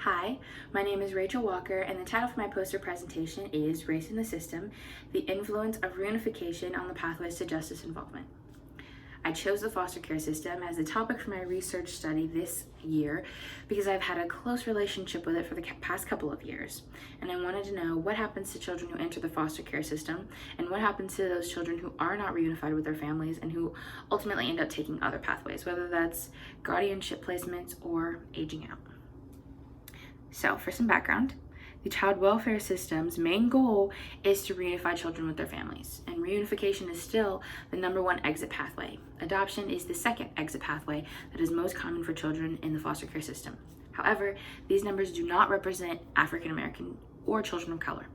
Hi, my name is Rachel Walker, and the title for my poster presentation is Race in the System, the Influence of Reunification on the Pathways to Justice Involvement. I chose the foster care system as the topic for my research study this year because I've had a close relationship with it for the past couple of years, and I wanted to know what happens to children who enter the foster care system and what happens to those children who are not reunified with their families and who ultimately end up taking other pathways, whether that's guardianship placements or aging out. So, for some background, the child welfare system's main goal is to reunify children with their families, and reunification is still the number one exit pathway. Adoption is the second exit pathway that is most common for children in the foster care system. However, these numbers do not represent African American or children of color.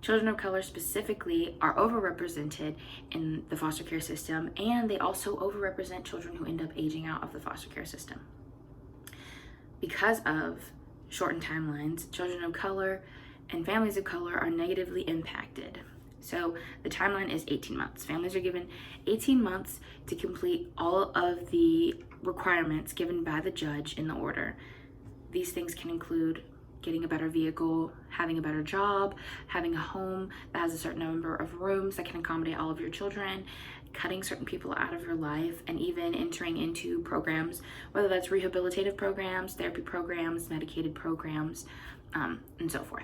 Children of color specifically are overrepresented in the foster care system, and they also overrepresent children who end up aging out of the foster care system. Because of shortened timelines, children of color and families of color are negatively impacted. So the timeline is 18 months. Families are given 18 months to complete all of the requirements given by the judge in the order. These things can include getting a better vehicle, having a better job, having a home that has a certain number of rooms that can accommodate all of your children, cutting certain people out of your life, and even entering into programs, whether that's rehabilitative programs, therapy programs, medicated programs, and so forth.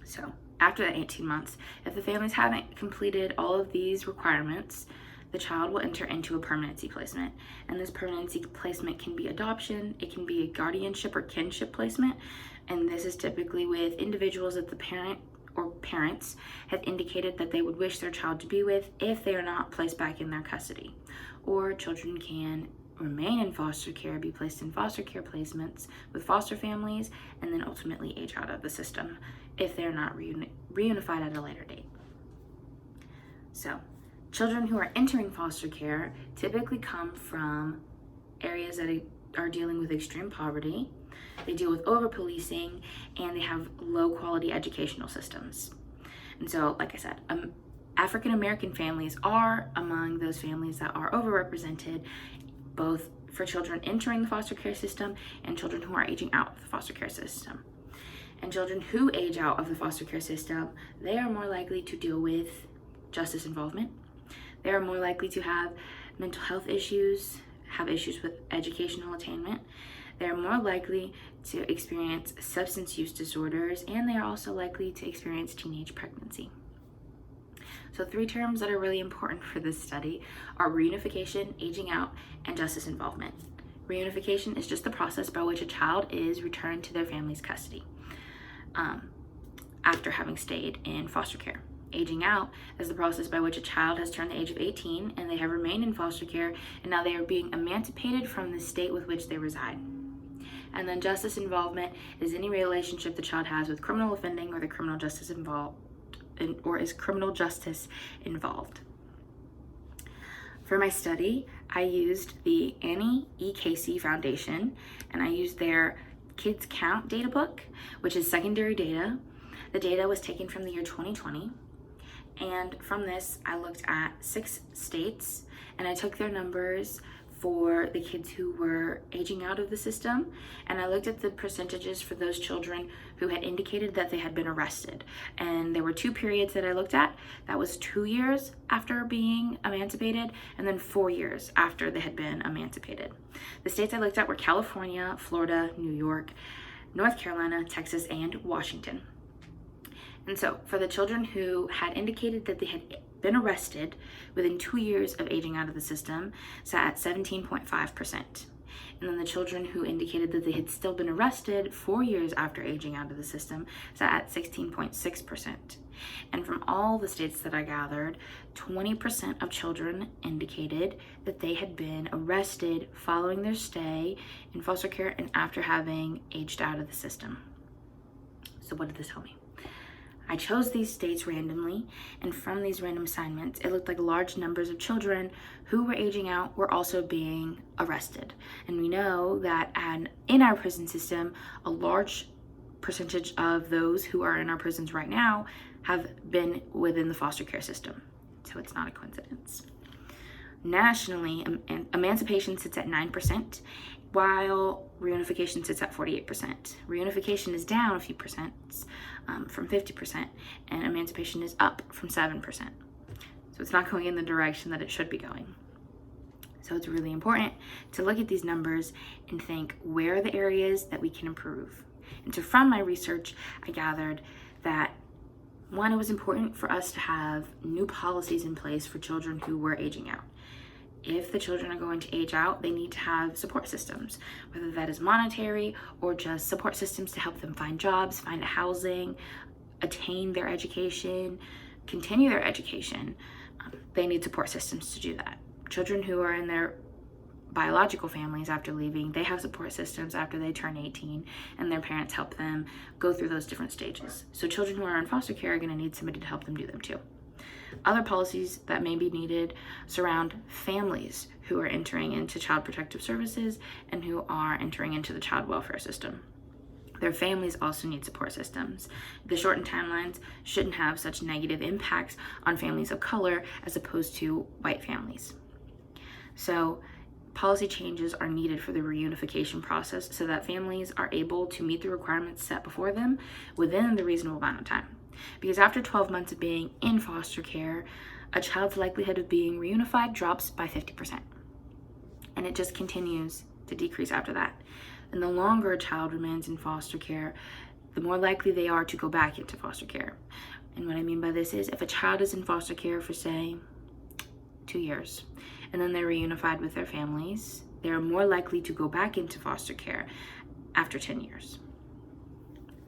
So after the 18 months, if the families haven't completed all of these requirements, the child will enter into a permanency placement. And this permanency placement can be adoption, it can be a guardianship or kinship placement, and this is typically with individuals that the parent or parents have indicated that they would wish their child to be with if they are not placed back in their custody. Or children can remain in foster care, be placed in foster care placements with foster families, and then ultimately age out of the system if they're not reunified at a later date. So, children who are entering foster care typically come from areas that are dealing with extreme poverty. They deal with over-policing, and they have low-quality educational systems. And so, like I said, African American families are among those families that are overrepresented, both for children entering the foster care system and children who are aging out of the foster care system. And children who age out of the foster care system, they are more likely to deal with justice involvement. They are more likely to have mental health issues, have issues with educational attainment. They're more likely to experience substance use disorders, and they are also likely to experience teenage pregnancy. So 3 terms that are really important for this study are reunification, aging out, and justice involvement. Reunification is just the process by which a child is returned to their family's custody after having stayed in foster care. Aging out is the process by which a child has turned the age of 18 and they have remained in foster care, and now they are being emancipated from the state with which they reside. And then justice involvement is any relationship the child has with criminal offending or the criminal justice involved, or is criminal justice involved. For my study, I used the Annie E. Casey Foundation, and I used their Kids Count data book, which is secondary data. The data was taken from the year 2020. And from this, I looked at 6 states, and I took their numbers for the kids who were aging out of the system, and I looked at the percentages for those children who had indicated that they had been arrested. And there were 2 periods that I looked at. That was 2 years after being emancipated, and then 4 years after they had been emancipated. The states I looked at were California, Florida, New York, North Carolina, Texas, and Washington. And so for the children who had indicated that they had been arrested within 2 years of aging out of the system, sat at 17.5%. And then the children who indicated that they had still been arrested 4 years after aging out of the system, sat at 16.6%. And from all the states that I gathered, 20% of children indicated that they had been arrested following their stay in foster care and after having aged out of the system. So what did this tell me? I chose these states randomly, and from these random assignments, it looked like large numbers of children who were aging out were also being arrested. And we know that in our prison system, a large percentage of those who are in our prisons right now have been within the foster care system. So it's not a coincidence. Nationally, emancipation sits at 9%, while reunification sits at 48%. Reunification is down a few percent from 50%, and emancipation is up from 7%. So it's not going in the direction that it should be going. So it's really important to look at these numbers and think, where are the areas that we can improve? And so from my research, I gathered that one, it was important for us to have new policies in place for children who were aging out. If the children are going to age out, they need to have support systems, whether that is monetary or just support systems to help them find jobs, find housing, attain their education, continue their education. They need support systems to do that. Children who are in their biological families after leaving, they have support systems after they turn 18, and their parents help them go through those different stages. So children who are in foster care are going to need somebody to help them do them too. Other policies that may be needed surround families who are entering into child protective services and who are entering into the child welfare system. Their families also need support systems. The shortened timelines shouldn't have such negative impacts on families of color as opposed to white families. So policy changes are needed for the reunification process so that families are able to meet the requirements set before them within the reasonable amount of time. Because after 12 months of being in foster care, a child's likelihood of being reunified drops by 50%. And it just continues to decrease after that. And the longer a child remains in foster care, the more likely they are to go back into foster care. And what I mean by this is, if a child is in foster care for, say, 2 years, and then they're reunified with their families, they're more likely to go back into foster care after 10 years.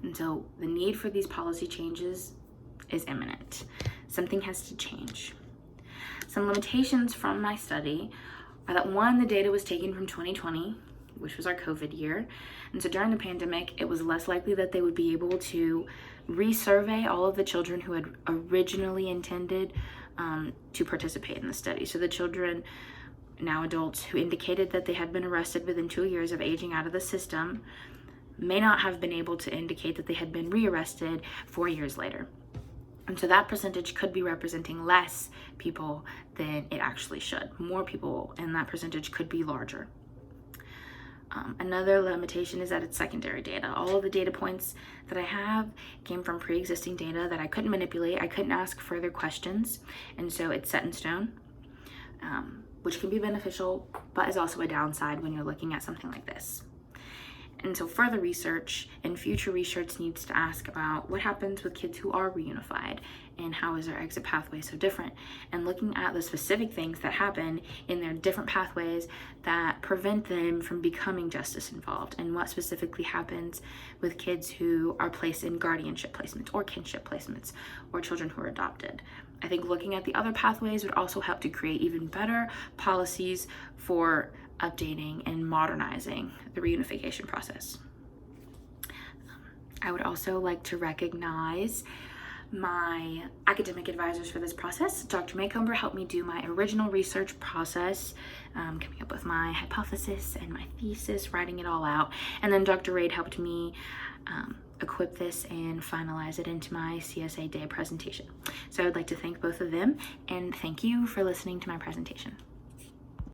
And so the need for these policy changes is imminent. Something has to change. Some limitations from my study are that, one, the data was taken from 2020, which was our COVID year. And so during the pandemic, it was less likely that they would be able to resurvey all of the children who had originally intended to participate in the study. So the children, now adults, who indicated that they had been arrested within 2 years of aging out of the system may not have been able to indicate that they had been rearrested 4 years later. And so that percentage could be representing less people than it actually should. More people, and that percentage could be larger. Another limitation is that it's secondary data. All of the data points that I have came from pre-existing data that I couldn't manipulate. I couldn't ask further questions, and so it's set in stone, which can be beneficial, but is also a downside when you're looking at something like this. And so further research and future research needs to ask about what happens with kids who are reunified and how is their exit pathway so different, and looking at the specific things that happen in their different pathways that prevent them from becoming justice involved, and what specifically happens with kids who are placed in guardianship placements or kinship placements or children who are adopted. I think looking at the other pathways would also help to create even better policies for updating and modernizing the reunification process. I would also like to recognize my academic advisors for this process. Dr. Maycomber helped me do my original research process, coming up with my hypothesis and my thesis, writing it all out. And then Dr. Raid helped me equip this and finalize it into my CSA Day presentation. So I would like to thank both of them, and thank you for listening to my presentation.